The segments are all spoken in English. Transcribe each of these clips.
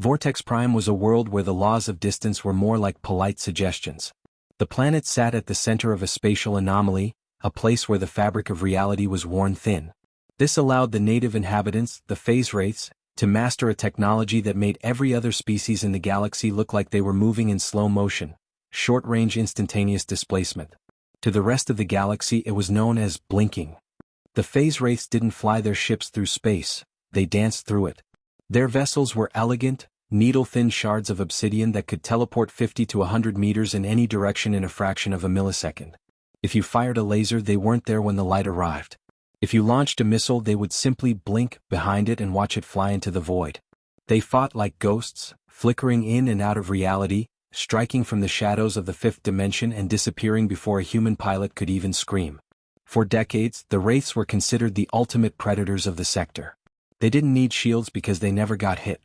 Vortex Prime was a world where the laws of distance were more like polite suggestions. The planet sat at the center of a spatial anomaly, a place where the fabric of reality was worn thin. This allowed the native inhabitants, the Phase-Wraiths, to master a technology that made every other species in the galaxy look like they were moving in slow motion, short-range instantaneous displacement. To the rest of the galaxy it was known as blinking. The Phase-Wraiths didn't fly their ships through space, they danced through it. Their vessels were elegant, needle-thin shards of obsidian that could teleport 50 to 100 meters in any direction in a fraction of a millisecond. If you fired a laser, they weren't there when the light arrived. If you launched a missile, they would simply blink behind it and watch it fly into the void. They fought like ghosts, flickering in and out of reality, striking from the shadows of the fifth dimension and disappearing before a human pilot could even scream. For decades, the Wraiths were considered the ultimate predators of the sector. They didn't need shields because they never got hit.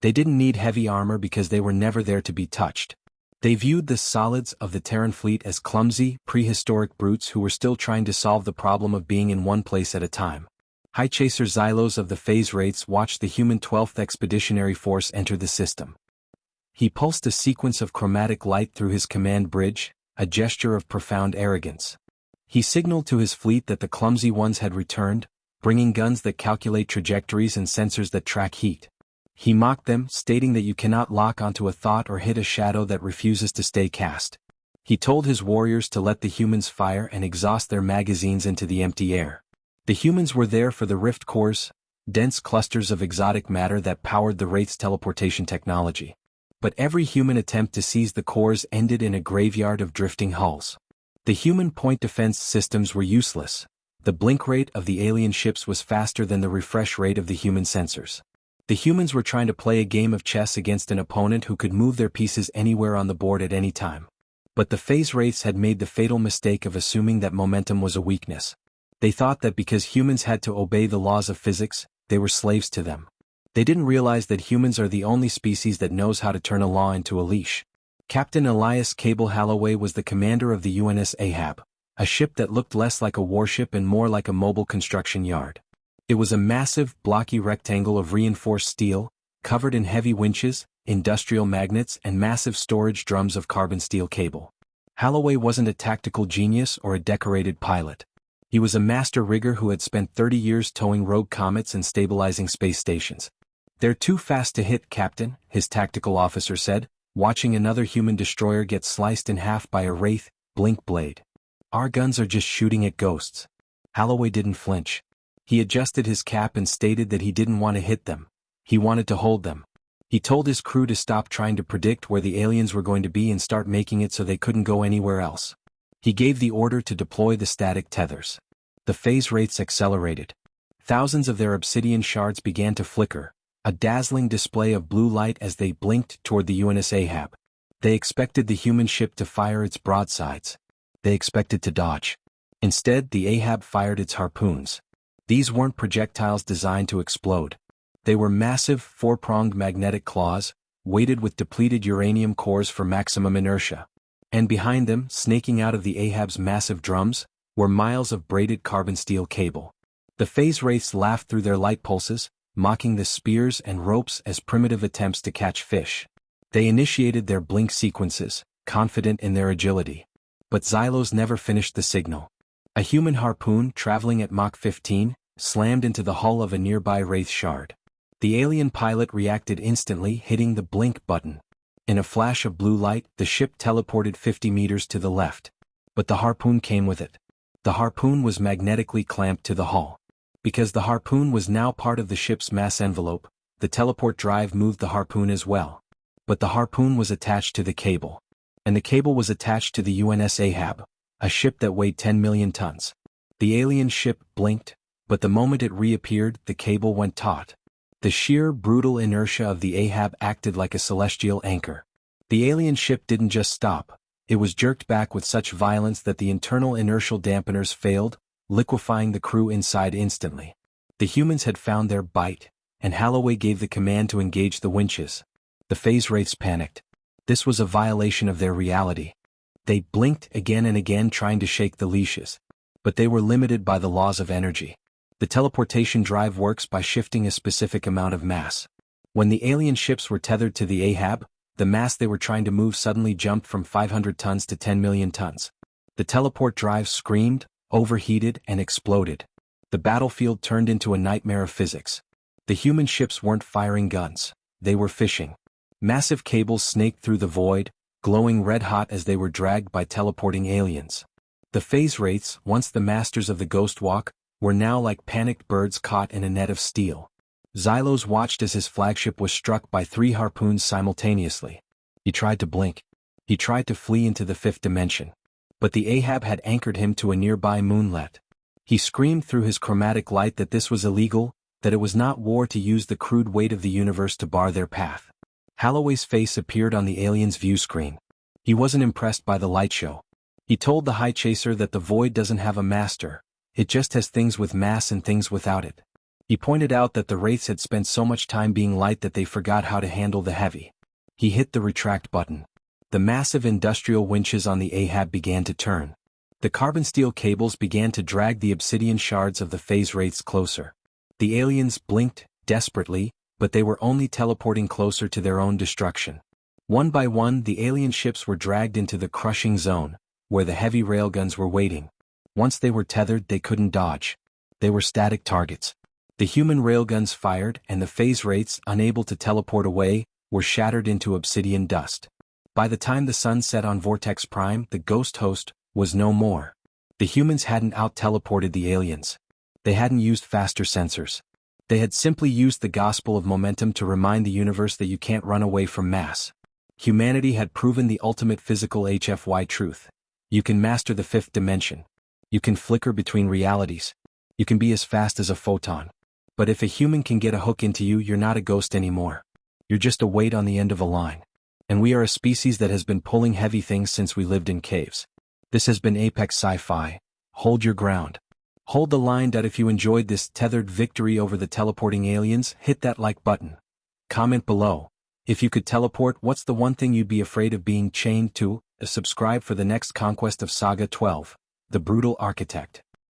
They didn't need heavy armor because they were never there to be touched. They viewed the solids of the Terran fleet as clumsy, prehistoric brutes who were still trying to solve the problem of being in one place at a time. High Chaser Xylos of the Phase-Wraiths watched the human 12th Expeditionary Force enter the system. He pulsed a sequence of chromatic light through his command bridge, a gesture of profound arrogance. He signaled to his fleet that the clumsy ones had returned, bringing guns that calculate trajectories and sensors that track heat. He mocked them, stating that you cannot lock onto a thought or hit a shadow that refuses to stay cast. He told his warriors to let the humans fire and exhaust their magazines into the empty air. The humans were there for the rift cores, dense clusters of exotic matter that powered the Wraith's teleportation technology. But every human attempt to seize the cores ended in a graveyard of drifting hulls. The human point defense systems were useless. The blink rate of the alien ships was faster than the refresh rate of the human sensors. The humans were trying to play a game of chess against an opponent who could move their pieces anywhere on the board at any time. But the Phase-Wraiths had made the fatal mistake of assuming that momentum was a weakness. They thought that because humans had to obey the laws of physics, they were slaves to them. They didn't realize that humans are the only species that knows how to turn a law into a leash. Captain Elias Cable Holloway was the commander of the UNS Ahab, a ship that looked less like a warship and more like a mobile construction yard. It was a massive, blocky rectangle of reinforced steel, covered in heavy winches, industrial magnets and massive storage drums of carbon steel cable. Holloway wasn't a tactical genius or a decorated pilot. He was a master rigger who had spent 30 years towing rogue comets and stabilizing space stations. "They're too fast to hit, Captain," his tactical officer said, watching another human destroyer get sliced in half by a Wraith blink blade. "Our guns are just shooting at ghosts." Holloway didn't flinch. He adjusted his cap and stated that he didn't want to hit them. He wanted to hold them. He told his crew to stop trying to predict where the aliens were going to be and start making it so they couldn't go anywhere else. He gave the order to deploy the static tethers. The Phase-Wraiths accelerated. Thousands of their obsidian shards began to flicker, a dazzling display of blue light as they blinked toward the UNS Ahab. They expected the human ship to fire its broadsides. They expected to dodge. Instead, the Ahab fired its harpoons. These weren't projectiles designed to explode. They were massive, four-pronged magnetic claws, weighted with depleted uranium cores for maximum inertia. And behind them, snaking out of the Ahab's massive drums, were miles of braided carbon steel cable. The Phase-Wraiths laughed through their light pulses, mocking the spears and ropes as primitive attempts to catch fish. They initiated their blink sequences, confident in their agility. But Xylos never finished the signal. A human harpoon, traveling at Mach 15, slammed into the hull of a nearby Wraith shard. The alien pilot reacted instantly, hitting the blink button. In a flash of blue light, the ship teleported 50 meters to the left. But the harpoon came with it. The harpoon was magnetically clamped to the hull. Because the harpoon was now part of the ship's mass envelope, the teleport drive moved the harpoon as well. But the harpoon was attached to the cable. And the cable was attached to the UNS Ahab, a ship that weighed 10 million tons. The alien ship blinked, but the moment it reappeared, the cable went taut. The sheer, brutal inertia of the Ahab acted like a celestial anchor. The alien ship didn't just stop, it was jerked back with such violence that the internal inertial dampeners failed, liquefying the crew inside instantly. The humans had found their bite, and Holloway gave the command to engage the winches. The Phase-Wraiths panicked. This was a violation of their reality. They blinked again and again trying to shake the leashes. But they were limited by the laws of energy. The teleportation drive works by shifting a specific amount of mass. When the alien ships were tethered to the Ahab, the mass they were trying to move suddenly jumped from 500 tons to 10 million tons. The teleport drives screamed, overheated, and exploded. The battlefield turned into a nightmare of physics. The human ships weren't firing guns, they were fishing. Massive cables snaked through the void, glowing red-hot as they were dragged by teleporting aliens. The Phase-Wraiths, once the masters of the ghost walk, were now like panicked birds caught in a net of steel. Xylos watched as his flagship was struck by 3 harpoons simultaneously. He tried to blink. He tried to flee into the 5th dimension. But the Ahab had anchored him to a nearby moonlet. He screamed through his chromatic light that this was illegal, that it was not war to use the crude weight of the universe to bar their path. Holloway's face appeared on the alien's view screen. He wasn't impressed by the light show. He told the High Chaser that the void doesn't have a master, it just has things with mass and things without it. He pointed out that the Wraiths had spent so much time being light that they forgot how to handle the heavy. He hit the retract button. The massive industrial winches on the Ahab began to turn. The carbon steel cables began to drag the obsidian shards of the Phase-Wraiths closer. The aliens blinked, desperately, but they were only teleporting closer to their own destruction. One by one the alien ships were dragged into the crushing zone, where the heavy railguns were waiting. Once they were tethered they couldn't dodge. They were static targets. The human railguns fired and the Phase-Wraiths, unable to teleport away, were shattered into obsidian dust. By the time the sun set on Vortex Prime, the ghost host was no more. The humans hadn't out-teleported the aliens. They hadn't used faster sensors. They had simply used the gospel of momentum to remind the universe that you can't run away from mass. Humanity had proven the ultimate physical HFY truth. You can master the 5th dimension. You can flicker between realities. You can be as fast as a photon. But if a human can get a hook into you, you're not a ghost anymore. You're just a weight on the end of a line. And we are a species that has been pulling heavy things since we lived in caves. This has been Apex Sci-Fi. Hold your ground. Hold the line. If you enjoyed this tethered victory over the teleporting aliens, hit that like button. Comment below. If you could teleport, what's the one thing you'd be afraid of being chained to? Subscribe for the next conquest of Saga 12, The Brutal Architect.